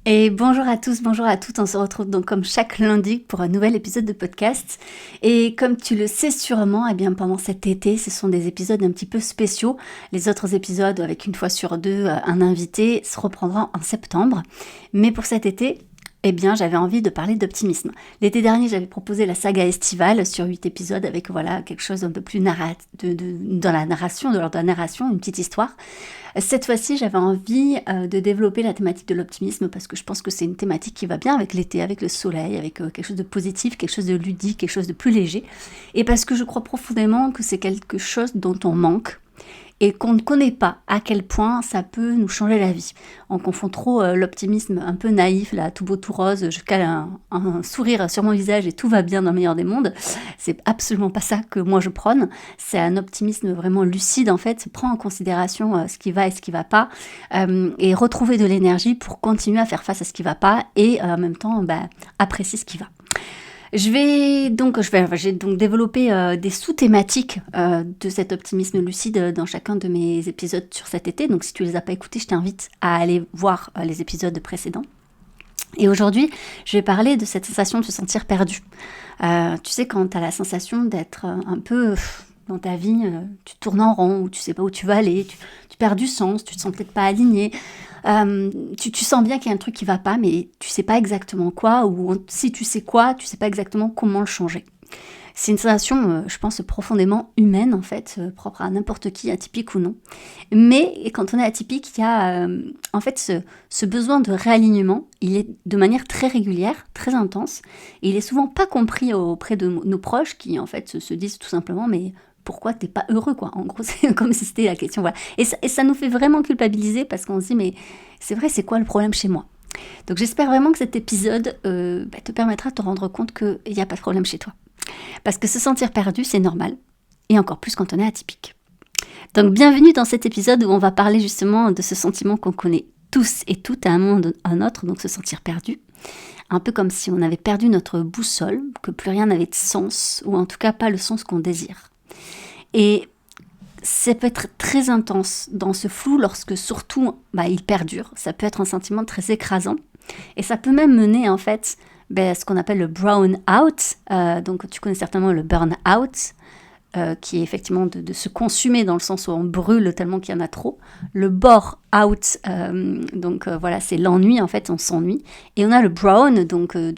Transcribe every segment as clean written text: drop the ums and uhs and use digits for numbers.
Et bonjour à tous, bonjour à toutes, on se retrouve donc comme chaque lundi pour un nouvel épisode de podcast. Et comme tu le sais sûrement, eh bien pendant cet été, ce sont des épisodes un petit peu spéciaux. Les autres épisodes, avec une fois sur deux un invité, se reprendront en septembre. Mais pour cet été, eh bien, j'avais envie de parler d'optimisme. L'été dernier, j'avais proposé la saga estivale sur 8 épisodes avec quelque chose d'un peu plus dans la narration, de l'ordre de la narration, une petite histoire. Cette fois-ci, j'avais envie de développer la thématique de l'optimisme parce que je pense que c'est une thématique qui va bien avec l'été, avec le soleil, avec quelque chose de positif, quelque chose de ludique, quelque chose de plus léger. Et parce que je crois profondément que c'est quelque chose dont on manque et qu'on ne connaît pas à quel point ça peut nous changer la vie. On confond trop l'optimisme un peu naïf, là, tout beau, tout rose, je cale un sourire sur mon visage et tout va bien dans le meilleur des mondes. C'est absolument pas ça que moi je prône. C'est un optimisme vraiment lucide, en fait, prend en considération ce qui va et ce qui va pas, et retrouver de l'énergie pour continuer à faire face à ce qui va pas et en même temps apprécier ce qui va. J'ai donc développé des sous-thématiques de cet optimisme lucide dans chacun de mes épisodes sur cet été. Donc si tu les as pas écoutés, je t'invite à aller voir les épisodes précédents. Et aujourd'hui, je vais parler de cette sensation de se sentir perdu. Tu sais, quand tu as la sensation d'être un peu dans ta vie, tu tournes en rond, ou tu sais pas où tu vas aller, tu perds du sens, tu te sens peut-être pas aligné. Tu sens bien qu'il y a un truc qui va pas, mais tu sais pas exactement quoi, ou si tu sais quoi, tu sais pas exactement comment le changer. C'est une sensation, je pense, profondément humaine, en fait, propre à n'importe qui, atypique ou non. Mais quand on est atypique, il y a en fait ce besoin de réalignement, il est de manière très régulière, très intense, et il est souvent pas compris auprès de nos proches qui, en fait, se disent tout simplement, mais pourquoi t'es pas heureux, quoi. En gros, c'est comme si c'était la question, voilà. Et ça nous fait vraiment culpabiliser parce qu'on se dit, mais c'est vrai, c'est quoi le problème chez moi? Donc j'espère vraiment que cet épisode te permettra de te rendre compte qu'il n'y a pas de problème chez toi. Parce que se sentir perdu, c'est normal. Et encore plus quand on est atypique. Donc bienvenue dans cet épisode où on va parler justement de ce sentiment qu'on connaît tous et toutes à un moment ou à un autre, donc se sentir perdu. Un peu comme si on avait perdu notre boussole, que plus rien n'avait de sens, ou en tout cas pas le sens qu'on désire. Et ça peut être très intense dans ce flou lorsque surtout il perdure. Ça peut être un sentiment très écrasant. Et ça peut même mener en fait ce qu'on appelle le brown out. Donc tu connais certainement le burn out, qui est effectivement de se consumer dans le sens où on brûle tellement qu'il y en a trop. Le bore out, voilà, c'est l'ennui en fait, on s'ennuie. Et on a le brown, donc de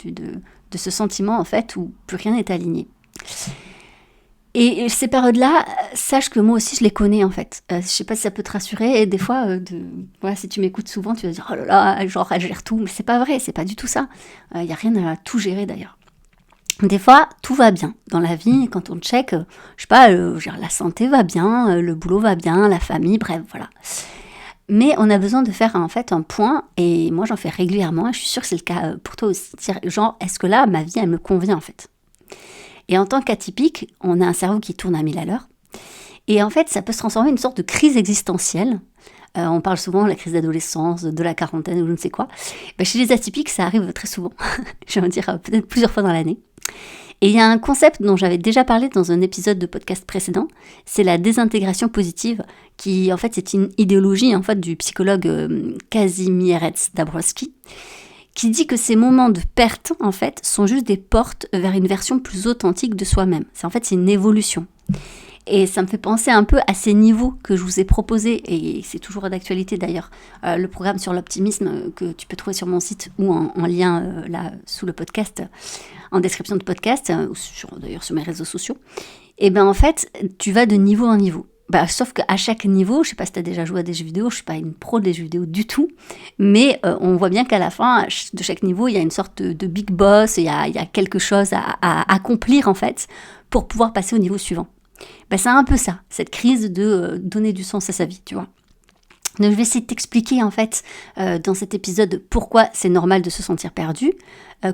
ce sentiment en fait où plus rien n'est aligné. Et ces périodes-là, sache que moi aussi je les connais en fait. Je sais pas si ça peut te rassurer. Et des fois, si tu m'écoutes souvent, tu vas dire oh là là, genre elle gère tout. Mais c'est pas vrai, c'est pas du tout ça. Y a rien à tout gérer d'ailleurs. Des fois, tout va bien dans la vie. Quand on check, je sais pas, la santé va bien, le boulot va bien, la famille, bref, voilà. Mais on a besoin de faire en fait un point. Et moi, j'en fais régulièrement. Et je suis sûre que c'est le cas pour toi aussi. Genre, est-ce que là, ma vie, elle me convient en fait? Et en tant qu'atypique, on a un cerveau qui tourne à 1000 à l'heure. Et en fait, ça peut se transformer en une sorte de crise existentielle. On parle souvent de la crise d'adolescence, de la quarantaine ou je ne sais quoi. Chez les atypiques, ça arrive très souvent. Je vais en dire peut-être plusieurs fois dans l'année. Et il y a un concept dont j'avais déjà parlé dans un épisode de podcast précédent, c'est la désintégration positive, qui en fait c'est une idéologie en fait du psychologue Kazimierz Dabrowski, qui dit que ces moments de perte, en fait, sont juste des portes vers une version plus authentique de soi-même. C'est une évolution. Et ça me fait penser un peu à ces niveaux que je vous ai proposés, et c'est toujours d'actualité d'ailleurs, le programme sur l'optimisme que tu peux trouver sur mon site ou en lien là sous le podcast, en description de podcast, ou d'ailleurs sur mes réseaux sociaux. Et en fait, tu vas de niveau en niveau. Sauf qu'à chaque niveau, je sais pas si tu as déjà joué à des jeux vidéo, je suis pas une pro des jeux vidéo du tout, mais on voit bien qu'à la fin de chaque niveau, il y a une sorte de big boss, il y a quelque chose à accomplir en fait pour pouvoir passer au niveau suivant. C'est un peu ça, cette crise de donner du sens à sa vie, tu vois. Donc je vais essayer de t'expliquer en fait dans cet épisode pourquoi c'est normal de se sentir perdu,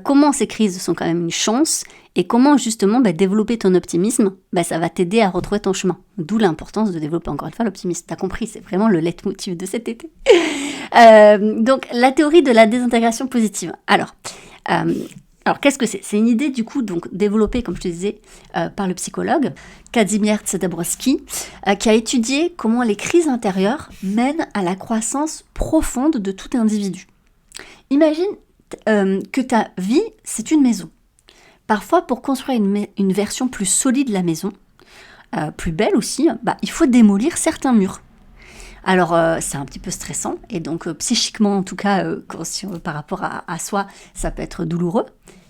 comment ces crises sont quand même une chance et comment justement développer ton optimisme, ça va t'aider à retrouver ton chemin. D'où l'importance de développer encore une fois l'optimisme. T'as compris, c'est vraiment le leitmotiv de cet été. Donc la théorie de la désintégration positive. Alors, qu'est-ce que c'est? C'est une idée, du coup, donc développée, comme je te disais, par le psychologue Kazimierz Dabrowski, qui a étudié comment les crises intérieures mènent à la croissance profonde de tout individu. Imagine que ta vie, c'est une maison. Parfois, pour construire une version plus solide de la maison, plus belle aussi, il faut démolir certains murs. Alors, c'est un petit peu stressant, et donc psychiquement, en tout cas, par rapport à soi, ça peut être douloureux,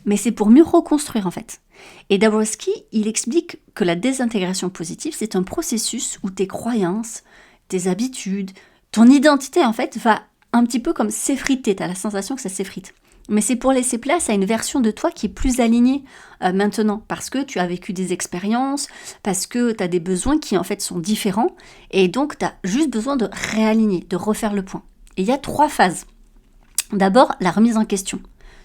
mais c'est pour mieux reconstruire, en fait. Et Dabrowski, il explique que la désintégration positive, c'est un processus où tes croyances, tes habitudes, ton identité, en fait, va un petit peu comme s'effriter. Tu as la sensation que ça s'effrite. Mais c'est pour laisser place à une version de toi qui est plus alignée maintenant, parce que tu as vécu des expériences, parce que tu as des besoins qui en fait sont différents, et donc tu as juste besoin de réaligner, de refaire le point. Et il y a 3 phases. D'abord, la remise en question.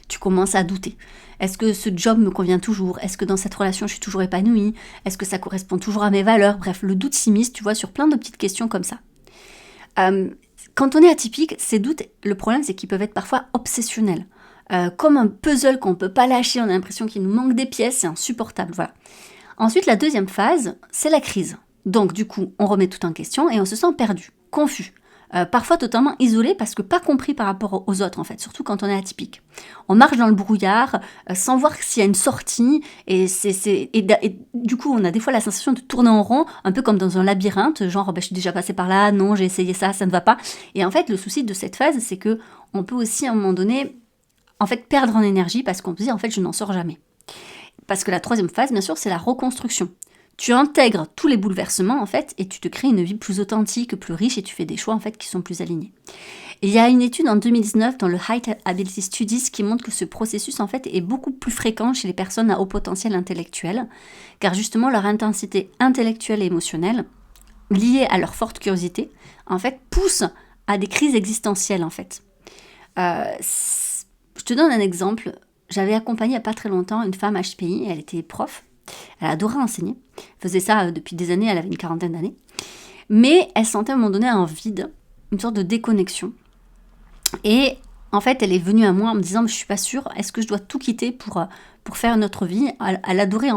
Tu commences à douter. Est-ce que ce job me convient toujours? Est-ce que dans cette relation je suis toujours épanouie? Est-ce que ça correspond toujours à mes valeurs? Bref, le doute s'immisce, tu vois, sur plein de petites questions comme ça. Quand on est atypique, ces doutes, le problème c'est qu'ils peuvent être parfois obsessionnels. Comme un puzzle qu'on ne peut pas lâcher, on a l'impression qu'il nous manque des pièces, c'est insupportable, voilà. Ensuite, la deuxième phase, c'est la crise. Donc du coup, on remet tout en question et on se sent perdu, confus, parfois totalement isolé parce que pas compris par rapport aux autres en fait, surtout quand on est atypique. On marche dans le brouillard sans voir s'il y a une sortie et du coup, on a des fois la sensation de tourner en rond, un peu comme dans un labyrinthe, genre je suis déjà passé par là, non, j'ai essayé ça ne va pas. Et en fait, le souci de cette phase, c'est que on peut aussi à un moment donné perdre en énergie parce qu'on se dit, je n'en sors jamais. Parce que la troisième phase, bien sûr, c'est la reconstruction. Tu intègres tous les bouleversements, et tu te crées une vie plus authentique, plus riche, et tu fais des choix, qui sont plus alignés. Et il y a une étude en 2019 dans le High Ability Studies qui montre que ce processus, est beaucoup plus fréquent chez les personnes à haut potentiel intellectuel, car justement, leur intensité intellectuelle et émotionnelle, liée à leur forte curiosité, pousse à des crises existentielles, Je te donne un exemple. J'avais accompagné il n'y a pas très longtemps une femme HPI, elle était prof, elle adorait enseigner, elle faisait ça depuis des années, elle avait une 40aine d'années, mais elle sentait à un moment donné un vide, une sorte de déconnexion. Et elle est venue à moi en me disant, je ne suis pas sûre, est-ce que je dois tout quitter pour faire notre vie? Elle adorait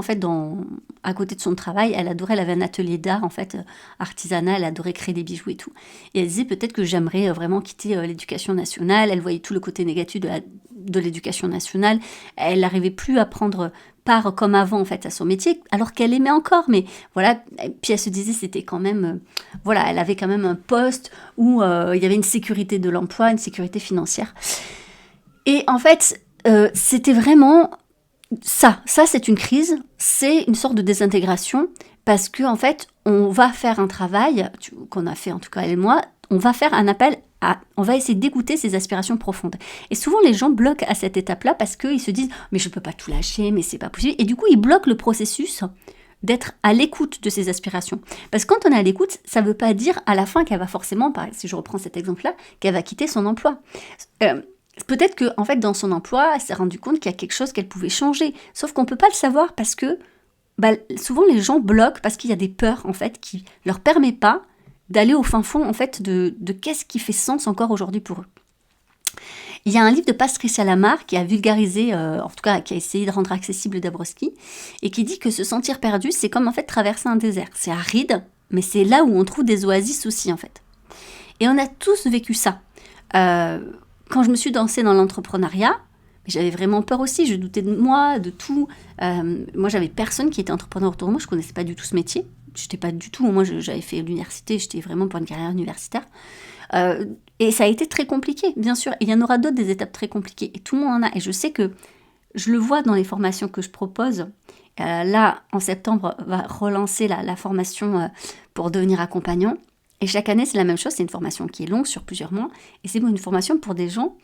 à côté de son travail, elle avait un atelier d'art artisanal, elle adorait créer des bijoux et tout. Et elle disait peut-être que j'aimerais vraiment quitter l'éducation nationale, elle voyait tout le côté négatif de l'éducation nationale, elle n'arrivait plus à prendre part comme avant à son métier, alors qu'elle aimait encore, mais voilà, puis elle se disait c'était quand même, elle avait quand même un poste où il y avait une sécurité de l'emploi, une sécurité financière. Et c'était vraiment ça c'est une crise, c'est une sorte de désintégration, parce que on va faire un travail, qu'on a fait en tout cas elle et moi, on va faire un appel on va essayer d'écouter ses aspirations profondes. Et souvent les gens bloquent à cette étape-là parce qu'ils se disent « mais je peux pas tout lâcher, mais c'est pas possible ». Et du coup ils bloquent le processus d'être à l'écoute de ses aspirations. Parce que quand on est à l'écoute, ça veut pas dire à la fin qu'elle va forcément, si je reprends cet exemple-là, qu'elle va quitter son emploi. Peut-être que dans son emploi, elle s'est rendue compte qu'il y a quelque chose qu'elle pouvait changer. Sauf qu'on peut pas le savoir parce que souvent les gens bloquent parce qu'il y a des peurs qui leur permettent pas d'aller au fin fond de qu'est-ce qui fait sens encore aujourd'hui pour eux. Il y a un livre de Patricia Lamar qui a vulgarisé, en tout cas qui a essayé de rendre accessible Dabrowski, et qui dit que se sentir perdu, c'est comme traverser un désert. C'est aride, mais c'est là où on trouve des oasis aussi Et on a tous vécu ça. Quand je me suis lancée dans l'entrepreneuriat, j'avais vraiment peur aussi, je doutais de moi, de tout. Moi, j'avais personne qui était entrepreneur autour de moi, je ne connaissais pas du tout ce métier. J'étais pas du tout, moi j'avais fait l'université, j'étais vraiment pour une carrière universitaire. Et ça a été très compliqué, bien sûr. Il y en aura d'autres, des étapes très compliquées. Et tout le monde en a. Et je sais que je le vois dans les formations que je propose. Là, en septembre, on va relancer la formation pour devenir accompagnant. Et chaque année, c'est la même chose. C'est une formation qui est longue, sur plusieurs mois. Et c'est une formation pour des gens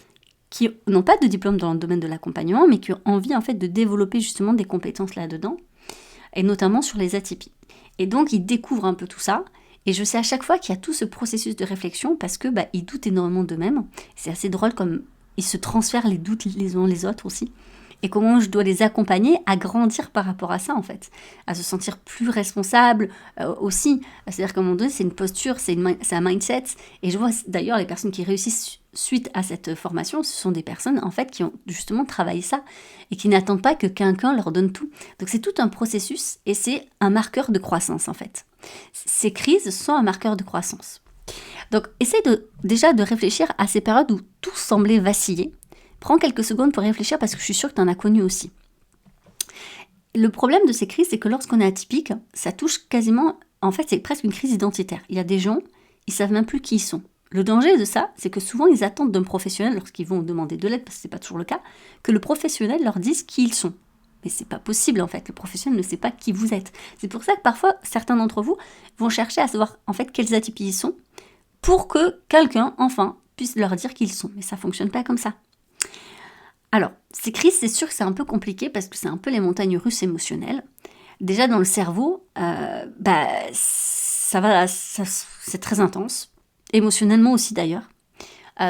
qui n'ont pas de diplôme dans le domaine de l'accompagnement, mais qui ont envie de développer justement des compétences là-dedans, et notamment sur les atypies. Et donc, ils découvrent un peu tout ça. Et je sais à chaque fois qu'il y a tout ce processus de réflexion parce que ils doutent énormément d'eux-mêmes. C'est assez drôle comme ils se transfèrent les doutes les uns les autres aussi. Et comment je dois les accompagner à grandir par rapport à ça à se sentir plus responsable aussi. C'est-à-dire qu'à un moment donné, c'est une posture, c'est un mindset. Et je vois d'ailleurs les personnes qui réussissent suite à cette formation, ce sont des personnes qui ont justement travaillé ça et qui n'attendent pas que quelqu'un leur donne tout. Donc c'est tout un processus et c'est un marqueur de croissance Ces crises sont un marqueur de croissance. Donc essaie déjà de réfléchir à ces périodes où tout semblait vaciller, Prends quelques secondes pour réfléchir parce que je suis sûre que tu en as connu aussi. Le problème de ces crises, c'est que lorsqu'on est atypique, ça touche quasiment... En fait, c'est presque une crise identitaire. Il y a des gens, ils savent même plus qui ils sont. Le danger de ça, c'est que souvent, ils attendent d'un professionnel, lorsqu'ils vont demander de l'aide, parce que c'est pas toujours le cas, que le professionnel leur dise qui ils sont. Mais c'est pas possible, en fait. Le professionnel ne sait pas qui vous êtes. C'est pour ça que parfois, certains d'entre vous vont chercher à savoir, en fait, quelles atypies ils sont, pour que quelqu'un, enfin, puisse leur dire qui ils sont. Mais ça fonctionne pas comme ça. Alors, ces crises, c'est sûr que c'est un peu compliqué parce que c'est un peu les montagnes russes émotionnelles. Déjà, dans le cerveau, c'est très intense. Émotionnellement aussi, d'ailleurs.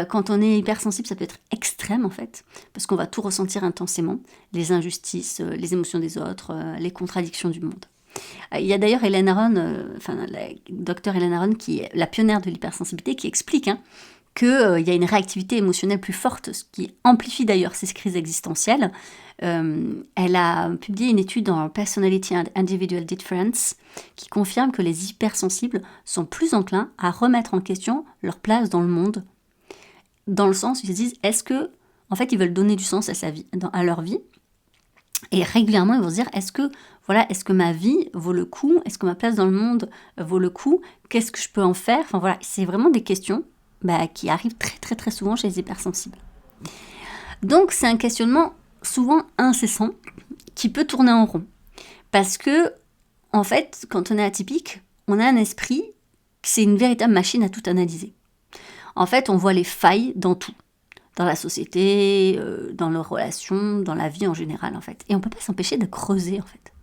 Quand on est hypersensible, ça peut être extrême, en fait, parce qu'on va tout ressentir intensément. Les injustices, les émotions des autres, les contradictions du monde. Il y a d'ailleurs Hélène Aron, la docteure Hélène Aron, qui est la pionnière de l'hypersensibilité, qui explique qu'il y a une réactivité émotionnelle plus forte, ce qui amplifie d'ailleurs ces crises existentielles. Elle a publié une étude dans Personality and Individual Difference qui confirme que les hypersensibles sont plus enclins à remettre en question leur place dans le monde, dans le sens où ils se disent, est-ce que, en fait, ils veulent donner du sens à sa vie, à leur vie, et régulièrement ils vont se dire, est-ce que ma vie vaut le coup, est-ce que ma place dans le monde vaut le coup, qu'est-ce que je peux en faire, enfin voilà, c'est vraiment des questions qui arrivent très très très souvent chez les hypersensibles. Donc c'est un questionnement souvent incessant qui peut tourner en rond. Parce que, en fait, quand on est atypique, on a un esprit, c'est une véritable machine à tout analyser. En fait, on voit les failles dans tout. Dans la société, dans nos relations, dans la vie en général, en fait. Et on ne peut pas s'empêcher de creuser, en fait.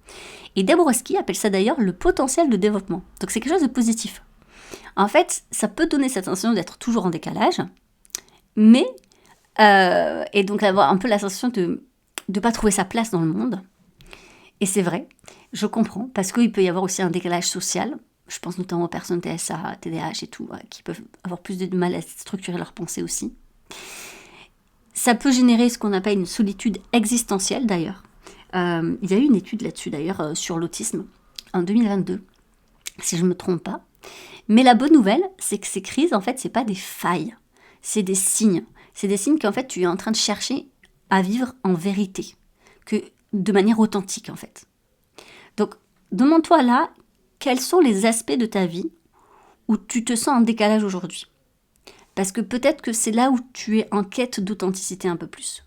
Et Dabrowski appelle ça d'ailleurs le potentiel de développement. Donc c'est quelque chose de positif. En fait, ça peut donner cette sensation d'être toujours en décalage, mais, et donc avoir un peu la sensation de ne pas trouver sa place dans le monde. Et c'est vrai, je comprends, parce qu'il peut y avoir aussi un décalage social. Je pense notamment aux personnes TSA, TDAH et tout, qui peuvent avoir plus de mal à structurer leurs pensées aussi. Ça peut générer ce qu'on appelle une solitude existentielle d'ailleurs. Il y a eu une étude là-dessus d'ailleurs sur l'autisme en 2022, si je ne me trompe pas. Mais la bonne nouvelle, c'est que ces crises, en fait, c'est pas des failles, c'est des signes. C'est des signes qu'en fait, tu es en train de chercher à vivre en vérité, de manière authentique, en fait. Donc, demande-toi là, quels sont les aspects de ta vie où tu te sens en décalage aujourd'hui ? Parce que peut-être que c'est là où tu es en quête d'authenticité un peu plus.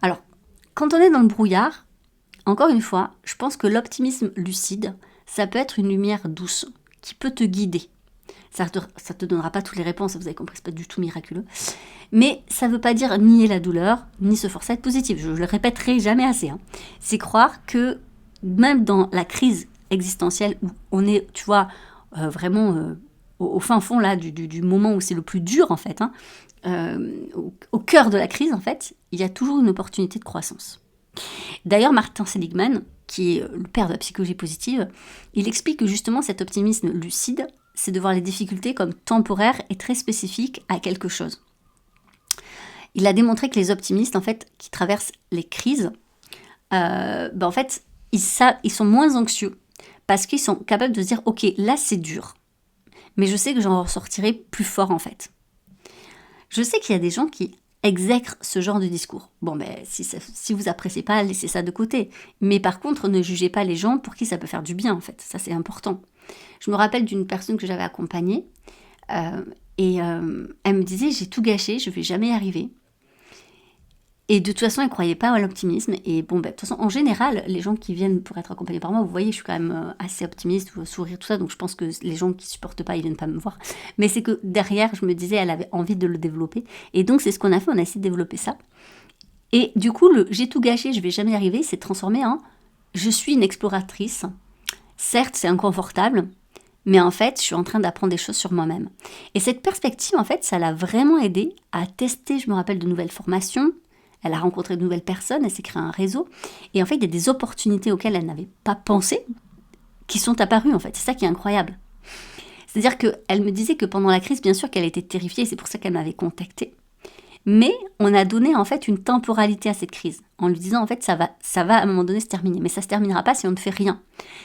Alors, quand on est dans le brouillard, encore une fois, je pense que l'optimisme lucide, ça peut être une lumière douce qui peut te guider. Ça te donnera pas toutes les réponses, vous avez compris, c'est pas du tout miraculeux. Mais ça veut pas dire nier la douleur, ni se forcer à être positif. Je le répéterai jamais assez. C'est croire que même dans la crise existentielle où on est, tu vois, vraiment au fin fond là du moment où c'est le plus dur en fait, au cœur de la crise en fait, il y a toujours une opportunité de croissance. D'ailleurs, Martin Seligman, qui est le père de la psychologie positive, il explique que justement cet optimisme lucide, c'est de voir les difficultés comme temporaires et très spécifiques à quelque chose. Il a démontré que les optimistes, en fait, qui traversent les crises, en fait, ils sont moins anxieux parce qu'ils sont capables de se dire « Ok, là c'est dur, mais je sais que j'en ressortirai plus fort en fait. » Je sais qu'il y a des gens qui exècrent ce genre de discours. Bon, si vous appréciez pas, laissez ça de côté. Mais par contre, ne jugez pas les gens pour qui ça peut faire du bien, en fait. Ça, c'est important. Je me rappelle d'une personne que j'avais accompagnée et elle me disait « J'ai tout gâché, je vais jamais y arriver. » Et de toute façon, elle ne croyait pas à l'optimisme. Et bon, de toute façon, en général, les gens qui viennent pour être accompagnés par moi, vous voyez, je suis quand même assez optimiste, sourire, tout ça. Donc, je pense que les gens qui ne supportent pas, ils ne viennent pas me voir. Mais c'est que derrière, je me disais, elle avait envie de le développer. Et donc, c'est ce qu'on a fait. On a essayé de développer ça. Et du coup, j'ai tout gâché, je ne vais jamais y arriver, s'est transformé en je suis une exploratrice. Certes, c'est inconfortable, mais en fait, je suis en train d'apprendre des choses sur moi-même. Et cette perspective, en fait, ça l'a vraiment aidée à tester, je me rappelle, de nouvelles formations. Elle a rencontré de nouvelles personnes, elle s'est créé un réseau. Et en fait, il y a des opportunités auxquelles elle n'avait pas pensé qui sont apparues, en fait. C'est ça qui est incroyable. C'est-à-dire qu'elle me disait que pendant la crise, bien sûr qu'elle était terrifiée, c'est pour ça qu'elle m'avait contactée. Mais on a donné, en fait, une temporalité à cette crise, en lui disant, en fait, ça va à un moment donné se terminer. Mais ça ne se terminera pas si on ne fait rien.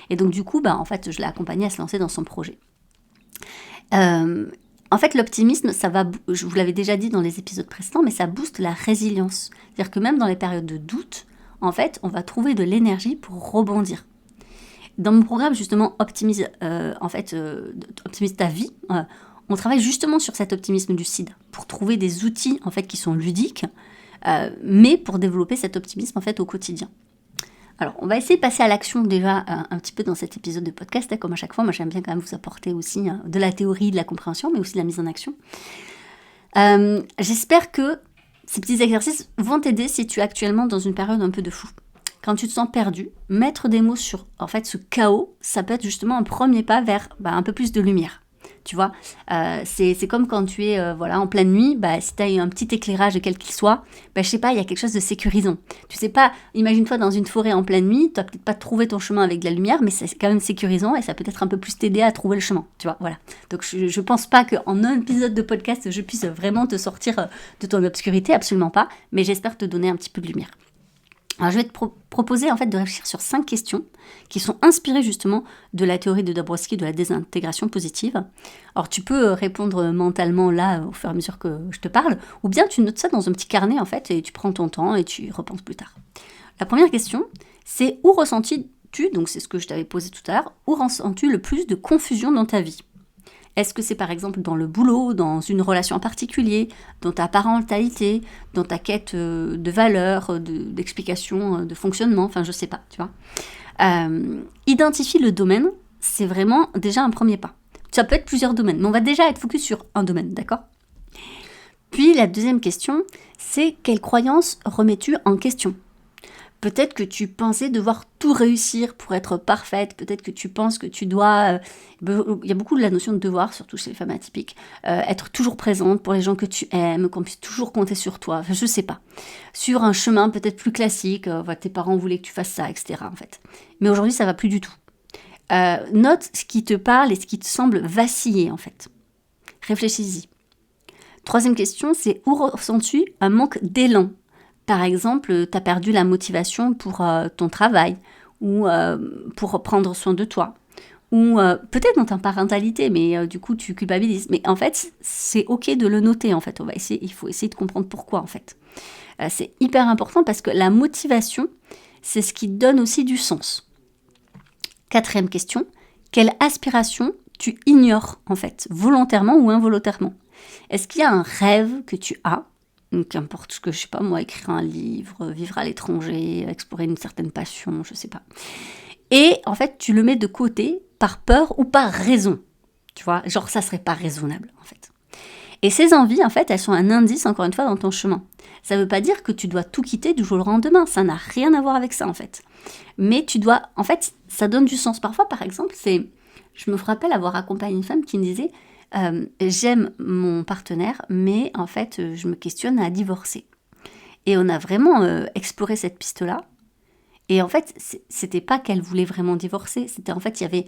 Et donc, du coup, en fait, je l'ai accompagnée à se lancer dans son projet. En fait, l'optimisme, je vous l'avais déjà dit dans les épisodes précédents, mais ça booste la résilience. C'est-à-dire que même dans les périodes de doute, en fait, on va trouver de l'énergie pour rebondir. Dans mon programme, justement, Optimise ta vie, on travaille justement sur cet optimisme lucide, pour trouver des outils, en fait, qui sont ludiques, mais pour développer cet optimisme, en fait, au quotidien. Alors, on va essayer de passer à l'action déjà un petit peu dans cet épisode de podcast, comme à chaque fois. Moi, j'aime bien quand même vous apporter aussi de la théorie, de la compréhension, mais aussi de la mise en action. J'espère que ces petits exercices vont t'aider si tu es actuellement dans une période un peu de flou. Quand tu te sens perdu, mettre des mots sur en fait ce chaos, ça peut être justement un premier pas vers un peu plus de lumière. Tu vois, c'est comme quand tu es en pleine nuit, si tu as un petit éclairage quel qu'il soit, je sais pas, il y a quelque chose de sécurisant. Tu sais pas, imagine-toi dans une forêt en pleine nuit, tu n'as peut-être pas trouvé ton chemin avec de la lumière, mais c'est quand même sécurisant et ça peut être un peu plus t'aider à trouver le chemin, tu vois, voilà. Donc je pense pas qu'en un épisode de podcast, je puisse vraiment te sortir de ton obscurité, absolument pas, mais j'espère te donner un petit peu de lumière. Alors, je vais te proposer en fait de réfléchir sur 5 questions qui sont inspirées justement de la théorie de Dabrowski de la désintégration positive. Alors, tu peux répondre mentalement là au fur et à mesure que je te parle, ou bien tu notes ça dans un petit carnet en fait et tu prends ton temps et tu y repenses plus tard. La première question, c'est où ressens-tu, donc c'est ce que je t'avais posé tout à l'heure, où ressens-tu le plus de confusion dans ta vie ? Est-ce que c'est par exemple dans le boulot, dans une relation en particulier, dans ta parentalité, dans ta quête de valeurs, d'explications, de fonctionnement, enfin je sais pas, tu vois. Identifie le domaine, c'est vraiment déjà un premier pas. Ça peut être plusieurs domaines, mais on va déjà être focus sur un domaine, d'accord ? Puis la deuxième question, c'est quelle croyance remets-tu en question ? Peut-être que tu pensais devoir tout réussir pour être parfaite. Peut-être que tu penses que tu dois... il y a beaucoup de la notion de devoir, surtout chez les femmes atypiques. Être toujours présente pour les gens que tu aimes, qu'on puisse toujours compter sur toi. Enfin, je sais pas. Sur un chemin peut-être plus classique. Tes parents voulaient que tu fasses ça, etc. En fait. Mais aujourd'hui, ça va plus du tout. Note ce qui te parle et ce qui te semble vaciller, en fait. Réfléchis-y. Troisième question, c'est où ressens-tu un manque d'élan ? Par exemple, tu as perdu la motivation pour ton travail ou pour prendre soin de toi. Ou peut-être dans ta parentalité, mais du coup, tu culpabilises. Mais en fait, c'est OK de le noter, en fait. Il faut essayer de comprendre pourquoi, en fait. C'est hyper important parce que la motivation, c'est ce qui donne aussi du sens. Quatrième question, quelle aspiration tu ignores, en fait, volontairement ou involontairement ? Est-ce qu'il y a un rêve que tu as ? Qu'importe ce que, je sais pas moi, écrire un livre, vivre à l'étranger, explorer une certaine passion, je sais pas. Et en fait, tu le mets de côté par peur ou par raison. Tu vois, genre ça serait pas raisonnable en fait. Et ces envies, en fait, elles sont un indice, encore une fois, dans ton chemin. Ça veut pas dire que tu dois tout quitter du jour au lendemain, ça n'a rien à voir avec ça en fait. Mais tu dois, en fait, ça donne du sens. Parfois, par exemple, je me rappelle avoir accompagné une femme qui me disait j'aime mon partenaire, mais en fait, je me questionne à divorcer. Et on a vraiment exploré cette piste-là. Et en fait, c'était pas qu'elle voulait vraiment divorcer. C'était en fait, il y avait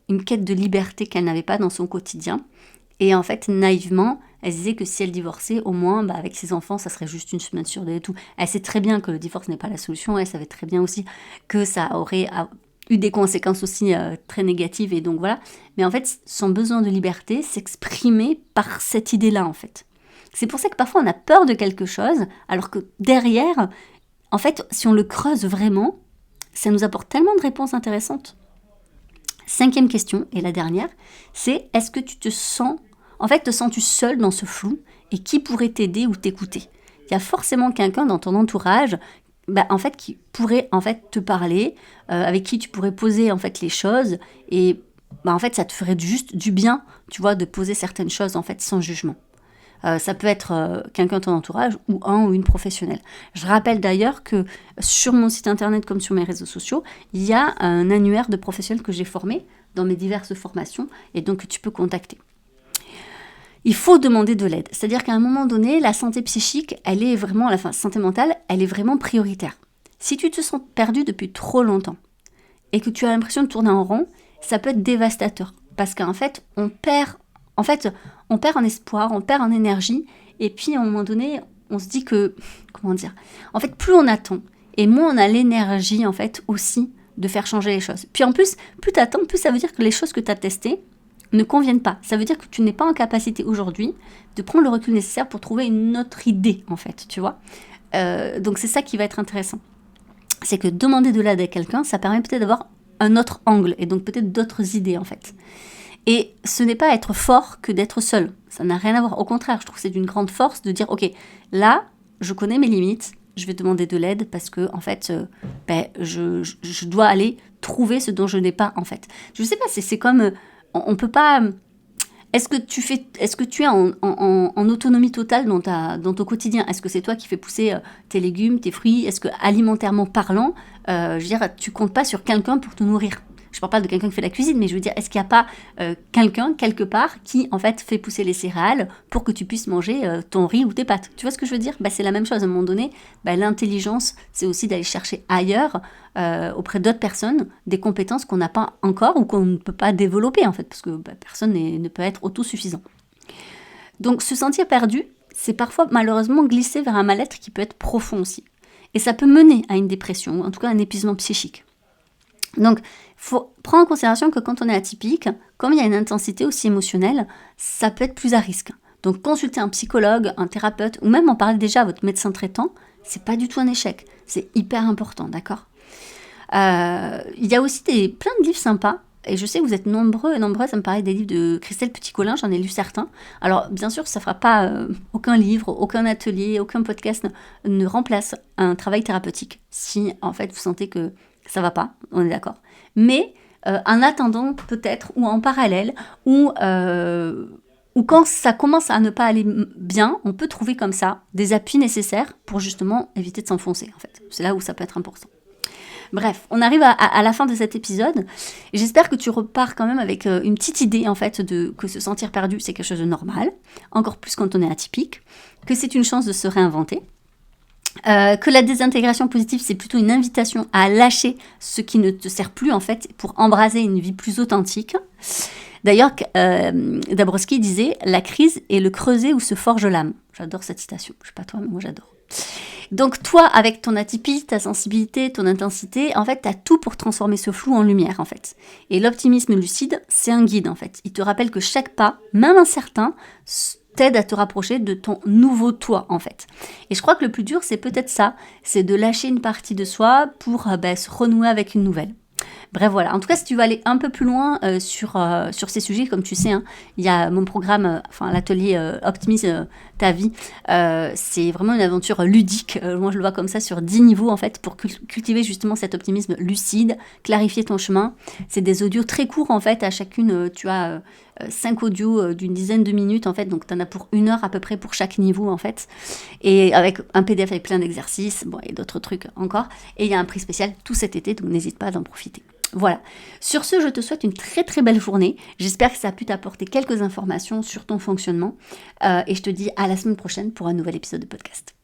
une quête de liberté qu'elle n'avait pas dans son quotidien. Et en fait, naïvement, elle disait que si elle divorçait, au moins, avec ses enfants, ça serait juste une semaine sur deux et tout. Elle sait très bien que le divorce n'est pas la solution. Elle savait très bien aussi que ça aurait eu des conséquences aussi très négatives, et donc voilà. Mais en fait, son besoin de liberté s'exprimait par cette idée-là, en fait. C'est pour ça que parfois on a peur de quelque chose, alors que derrière, en fait, si on le creuse vraiment, ça nous apporte tellement de réponses intéressantes. 5e question, et la dernière, c'est est-ce que tu te sens-tu seul dans ce flou, et qui pourrait t'aider ou t'écouter ? Il y a forcément quelqu'un dans ton entourage en fait, qui pourrait en fait te parler, avec qui tu pourrais poser en fait les choses, et en fait ça te ferait juste du bien, tu vois, de poser certaines choses en fait sans jugement. Ça peut être quelqu'un de ton entourage ou un ou une professionnelle. Je rappelle d'ailleurs que sur mon site internet comme sur mes réseaux sociaux, il y a un annuaire de professionnels que j'ai formé dans mes diverses formations, et donc tu peux contacter. Il faut demander de l'aide. C'est-à-dire qu'à un moment donné, la santé psychique, santé mentale, elle est vraiment prioritaire. Si tu te sens perdu depuis trop longtemps et que tu as l'impression de tourner en rond, ça peut être dévastateur. Parce qu'en fait, on perd en espoir, on perd en énergie, et puis à un moment donné, on se dit que, en fait, plus on attend, et moins on a l'énergie, en fait, aussi, de faire changer les choses. Puis en plus, plus tu attends, plus ça veut dire que les choses que tu as testées, ne conviennent pas. Ça veut dire que tu n'es pas en capacité aujourd'hui de prendre le recul nécessaire pour trouver une autre idée, en fait, tu vois. Donc c'est ça qui va être intéressant. C'est que demander de l'aide à quelqu'un, ça permet peut-être d'avoir un autre angle, et donc peut-être d'autres idées, en fait. Et ce n'est pas être fort que d'être seul. Ça n'a rien à voir. Au contraire, je trouve que c'est d'une grande force de dire, ok, là, je connais mes limites, je vais demander de l'aide parce que, en fait, je dois aller trouver ce dont je n'ai pas, en fait. Je sais pas, c'est comme, on peut pas... Est-ce que tu es en autonomie totale dans ton quotidien? Est-ce que c'est toi qui fais pousser tes légumes, tes fruits? Est-ce que, alimentairement parlant, je veux dire, tu comptes pas sur quelqu'un pour te nourrir? Je parle pas de quelqu'un qui fait la cuisine, mais je veux dire, est-ce qu'il n'y a pas quelqu'un, quelque part, qui, en fait, fait pousser les céréales pour que tu puisses manger ton riz ou tes pâtes? Tu vois ce que je veux dire? C'est la même chose, à un moment donné. L'intelligence, c'est aussi d'aller chercher ailleurs, auprès d'autres personnes, des compétences qu'on n'a pas encore ou qu'on ne peut pas développer, en fait, parce que personne ne peut être autosuffisant. Donc, se sentir perdu, c'est parfois, malheureusement, glisser vers un mal-être qui peut être profond aussi. Et ça peut mener à une dépression, ou en tout cas à un épuisement psychique. Donc, il faut prendre en considération que quand on est atypique, comme il y a une intensité aussi émotionnelle, ça peut être plus à risque. Donc, consulter un psychologue, un thérapeute, ou même en parler déjà à votre médecin traitant, c'est pas du tout un échec. C'est hyper important, d'accord? Il y a aussi plein de livres sympas, et je sais que vous êtes nombreux et nombreuses à me parler des livres de Christelle Petit-Colin, j'en ai lu certains. Alors, bien sûr, ça ne fera pas aucun livre, aucun atelier, aucun podcast ne remplace un travail thérapeutique. Si, en fait, vous sentez que ça va pas, on est d'accord. Mais en attendant, peut-être, ou en parallèle, ou quand ça commence à ne pas aller bien, on peut trouver comme ça des appuis nécessaires pour justement éviter de s'enfoncer, en fait. C'est là où ça peut être important. Bref, on arrive à la fin de cet épisode. J'espère que tu repars quand même avec une petite idée, en fait, que se sentir perdu, c'est quelque chose de normal, encore plus quand on est atypique, que c'est une chance de se réinventer. Que la désintégration positive, c'est plutôt une invitation à lâcher ce qui ne te sert plus, en fait, pour embraser une vie plus authentique. D'ailleurs, Dabrowski disait « La crise est le creuset où se forge l'âme ». J'adore cette citation. Je sais pas toi, mais moi j'adore. Donc toi, avec ton atypie, ta sensibilité, ton intensité, en fait, tu as tout pour transformer ce flou en lumière, en fait. Et l'optimisme lucide, c'est un guide, en fait. Il te rappelle que chaque pas, même incertain, t'aide à te rapprocher de ton nouveau toi, en fait. Et je crois que le plus dur, c'est peut-être ça, c'est de lâcher une partie de soi pour se renouer avec une nouvelle. Bref, voilà. En tout cas, si tu veux aller un peu plus loin sur ces sujets, comme tu sais, il y a mon programme, l'atelier Optimise ta vie. C'est vraiment une aventure ludique. Moi, je le vois comme ça sur 10 niveaux, en fait, pour cultiver justement cet optimisme lucide, clarifier ton chemin. C'est des audios très courts, en fait. À chacune, tu as 5 audios d'une dizaine de minutes, en fait. Donc, tu en as pour 1 heure à peu près pour chaque niveau, en fait. Et avec un PDF avec plein d'exercices, et d'autres trucs encore. Et il y a un prix spécial tout cet été, donc n'hésite pas à en profiter. Voilà. Sur ce, je te souhaite une très très belle journée. J'espère que ça a pu t'apporter quelques informations sur ton fonctionnement. Et je te dis à la semaine prochaine pour un nouvel épisode de podcast.